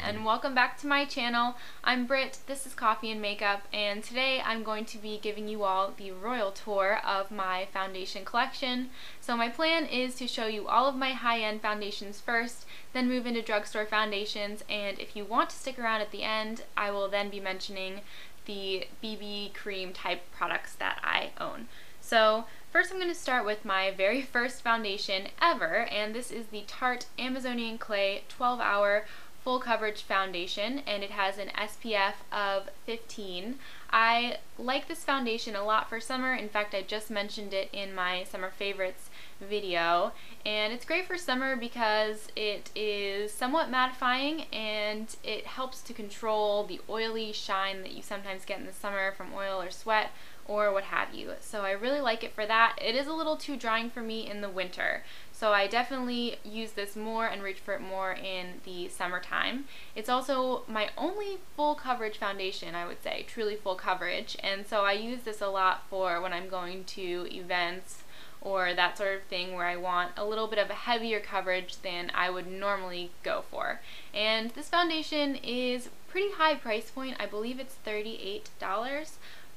and welcome back to my channel. I'm Britt, this is Coffee and Makeup, and today I'm going to be giving you all the royal tour of my foundation collection. So my plan is to show you all of my high-end foundations first, then move into drugstore foundations, and if you want to stick around at the end, I will then be mentioning the BB cream type products that I own. So first I'm going to start with my very first foundation ever, and this is the Tarte Amazonian Clay 12-Hour Full Coverage Foundation, and it has an SPF of 15. I like this foundation a lot for summer. In fact, I just mentioned it in my summer favorites video, and it's great for summer because it is somewhat mattifying and it helps to control the oily shine that you sometimes get in the summer from oil or sweat or what have you. So I really like it for that. It is a little too drying for me in the winter, so I definitely use this more and reach for it more in the summertime. It's also my only full coverage foundation, I would say, truly full coverage, and so I use this a lot for when I'm going to events or that sort of thing where I want a little bit of a heavier coverage than I would normally go for. And this foundation is pretty high price point. I believe it's $38.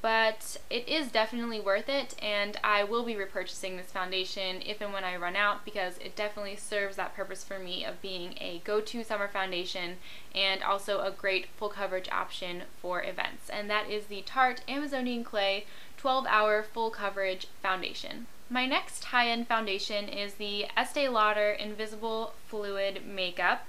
But it is definitely worth it, and I will be repurchasing this foundation if and when I run out, because it definitely serves that purpose for me of being a go-to summer foundation and also a great full coverage option for events. And that is the Tarte Amazonian Clay 12-Hour Full Coverage Foundation. My next high-end foundation is the Estée Lauder Invisible Fluid Makeup.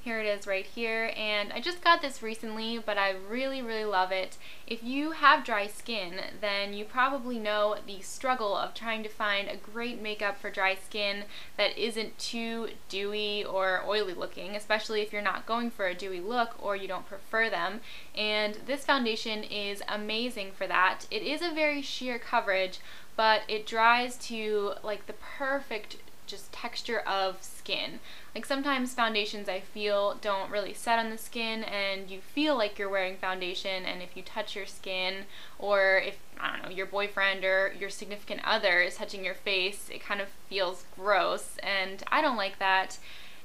Here it is right here, and I just got this recently, but I really love it. If you have dry skin, then you probably know the struggle of trying to find a great makeup for dry skin that isn't too dewy or oily looking, especially if you're not going for a dewy look or you don't prefer them. And this foundation is amazing for that. It is a very sheer coverage, but it dries to like the perfect just texture of skin. Like sometimes foundations I feel don't really set on the skin and you feel like you're wearing foundation, and if you touch your skin, or if, I don't know, your boyfriend or your significant other is touching your face, it kind of feels gross, and I don't like that.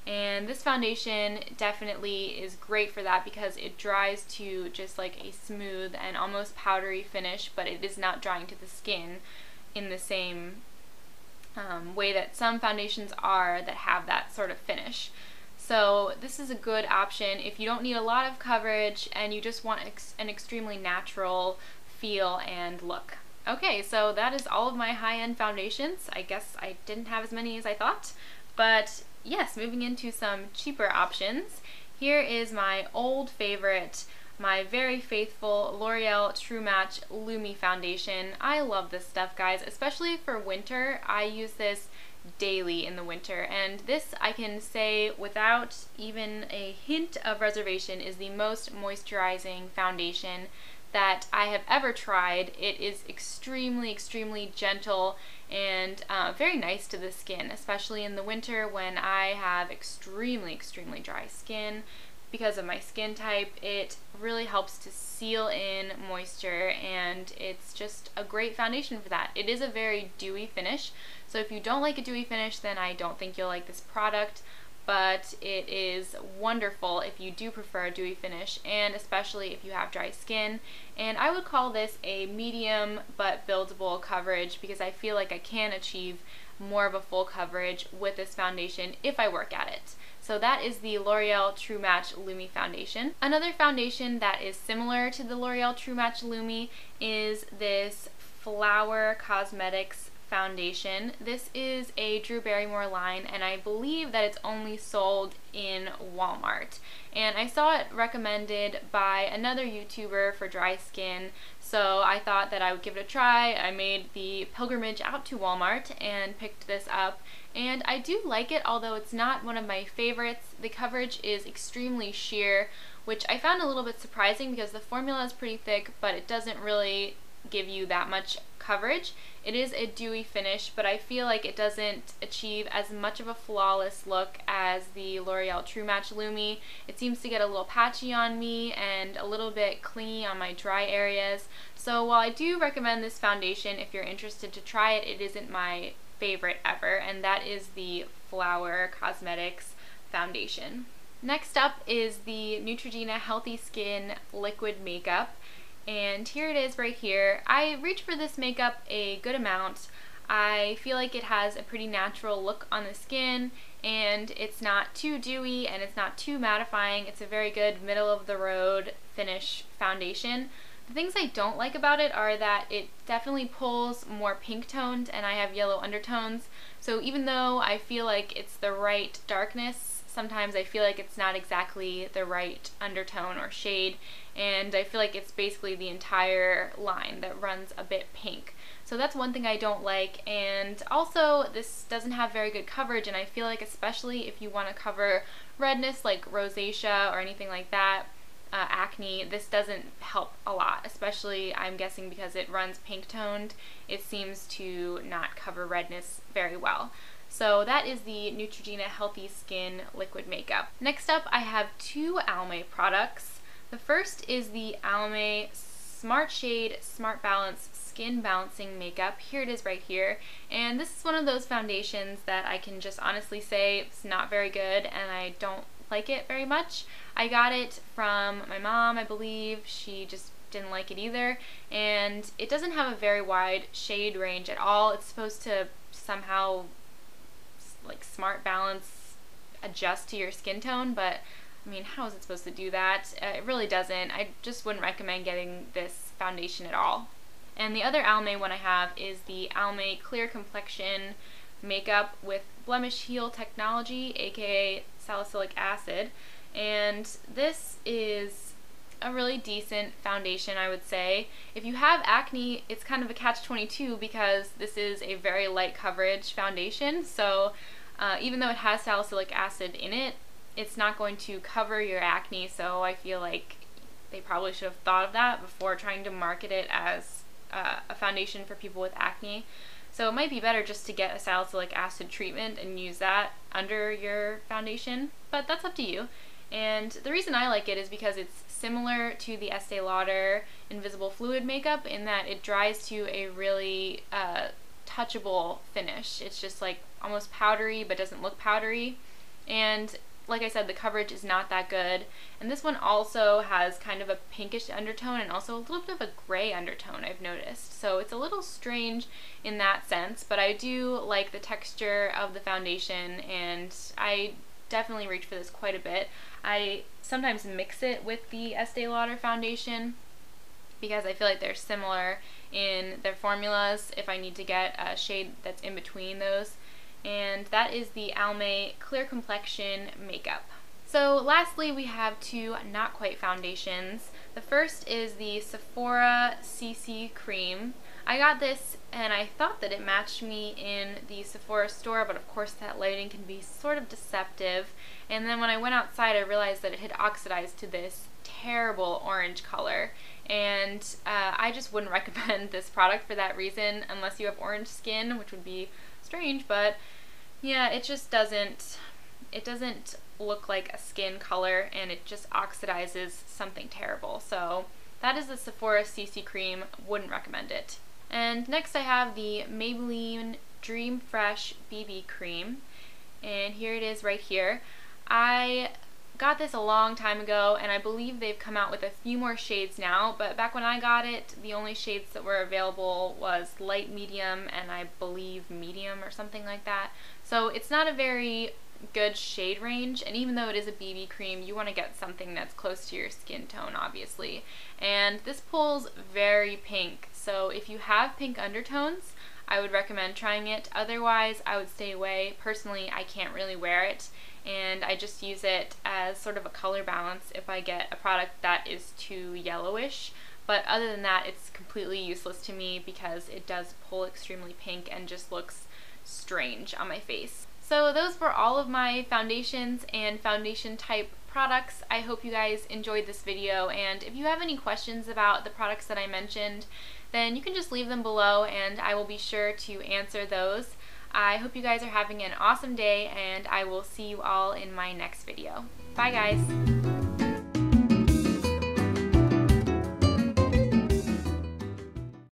And this foundation definitely is great for that because it dries to just like a smooth and almost powdery finish, but it is not drying to the skin in the same way that some foundations are that have that sort of finish. So this is a good option if you don't need a lot of coverage and you just want an extremely natural feel and look. Okay, so that is all of my high-end foundations. I guess I didn't have as many as I thought, but yes, moving into some cheaper options. Here is my old favorite, my very faithful L'Oreal True Match Lumi foundation. I love this stuff, guys, especially for winter. I use this daily in the winter, and this, I can say without even a hint of reservation, is the most moisturizing foundation that I have ever tried. It is extremely gentle and very nice to the skin, especially in the winter when I have extremely dry skin. Because of my skin type, it really helps to seal in moisture, and it's just a great foundation for that. It is a very dewy finish, so if you don't like a dewy finish, then I don't think you'll like this product, but it is wonderful if you do prefer a dewy finish, and especially if you have dry skin. And I would call this a medium but buildable coverage because I feel like I can achieve more of a full coverage with this foundation if I work at it. So that is the L'Oreal True Match Lumi foundation. Another foundation that is similar to the L'Oreal True Match Lumi is this Flower Cosmetics foundation. This is a Drew Barrymore line, and I believe that it's only sold in Walmart. And I saw it recommended by another YouTuber for dry skin, so I thought that I would give it a try. I made the pilgrimage out to Walmart and picked this up, and I do like it, although it's not one of my favorites. The coverage is extremely sheer, which I found a little bit surprising because the formula is pretty thick, but it doesn't really give you that much coverage. It is a dewy finish, but I feel like it doesn't achieve as much of a flawless look as the L'Oreal True Match Lumi. It seems to get a little patchy on me and a little bit clingy on my dry areas. So while I do recommend this foundation if you're interested to try it, it isn't my favorite ever, and that is the Flower Cosmetics foundation. Next up is the Neutrogena Healthy Skin Liquid Makeup, and here it is right here. I reach for this makeup a good amount. I feel like it has a pretty natural look on the skin, and it's not too dewy and it's not too mattifying. It's a very good middle of the road finish foundation. The things I don't like about it are that it definitely pulls more pink toned and I have yellow undertones. So even though I feel like it's the right darkness, sometimes I feel like it's not exactly the right undertone or shade, and I feel like it's basically the entire line that runs a bit pink. So that's one thing I don't like, and also this doesn't have very good coverage, and I feel like especially if you want to cover redness like rosacea or anything like that, acne, this doesn't help a lot, especially I'm guessing because it runs pink toned, it seems to not cover redness very well. So that is the Neutrogena Healthy Skin Liquid Makeup. Next up, I have two Almay products. The first is the Almay Smart Shade Smart Balance Skin Balancing Makeup. Here it is right here. And this is one of those foundations that I can just honestly say it's not very good and I don't like it very much. I got it from my mom, I believe. She just didn't like it either. And it doesn't have a very wide shade range at all. It's supposed to somehow like smart balance adjust to your skin tone, but I mean, how is it supposed to do that? It really doesn't. I just wouldn't recommend getting this foundation at all. And the other Almay one I have is the Almay Clear Complexion Makeup with Blemish Heal Technology, aka salicylic acid, and this is a really decent foundation, I would say. If you have acne, it's kind of a catch-22 because this is a very light coverage foundation, so even though it has salicylic acid in it, it's not going to cover your acne, so I feel like they probably should have thought of that before trying to market it as a foundation for people with acne. So it might be better just to get a salicylic acid treatment and use that under your foundation, but that's up to you. And the reason I like it is because it's similar to the Estee Lauder Invisible Fluid makeup in that it dries to a really touchable finish. It's just like almost powdery but doesn't look powdery, and like I said, the coverage is not that good. And this one also has kind of a pinkish undertone and also a little bit of a gray undertone, I've noticed. So it's a little strange in that sense, but I do like the texture of the foundation and I definitely reach for this quite a bit. I sometimes mix it with the Estee Lauder foundation because I feel like they're similar in their formulas if I need to get a shade that's in between those. And that is the Almay Clear Complexion Makeup. So lastly, we have two not quite foundations. The first is the Sephora CC Cream. I got this and I thought that it matched me in the Sephora store, but of course that lighting can be sort of deceptive. And then when I went outside, I realized that it had oxidized to this terrible orange color. And I just wouldn't recommend this product for that reason unless you have orange skin, which would be strange, but yeah, it just doesn't look like a skin color and it just oxidizes something terrible. So that is the Sephora CC Cream, wouldn't recommend it. And next I have the Maybelline Dream Fresh BB Cream, and here it is right here. I got this a long time ago and I believe they've come out with a few more shades now, but back when I got it, the only shades that were available was light, medium, and I believe medium or something like that. So it's not a very good shade range, and even though it is a BB cream, you want to get something that's close to your skin tone, obviously. And this pulls very pink, so if you have pink undertones, I would recommend trying it. Otherwise, I would stay away. Personally, I can't really wear it, and I just use it as sort of a color balance if I get a product that is too yellowish. But other than that, it's completely useless to me because it does pull extremely pink and just looks strange on my face. So those were all of my foundations and foundation type products. I hope you guys enjoyed this video, and if you have any questions about the products that I mentioned, then you can just leave them below and I will be sure to answer those. I hope you guys are having an awesome day, and I will see you all in my next video. Bye guys!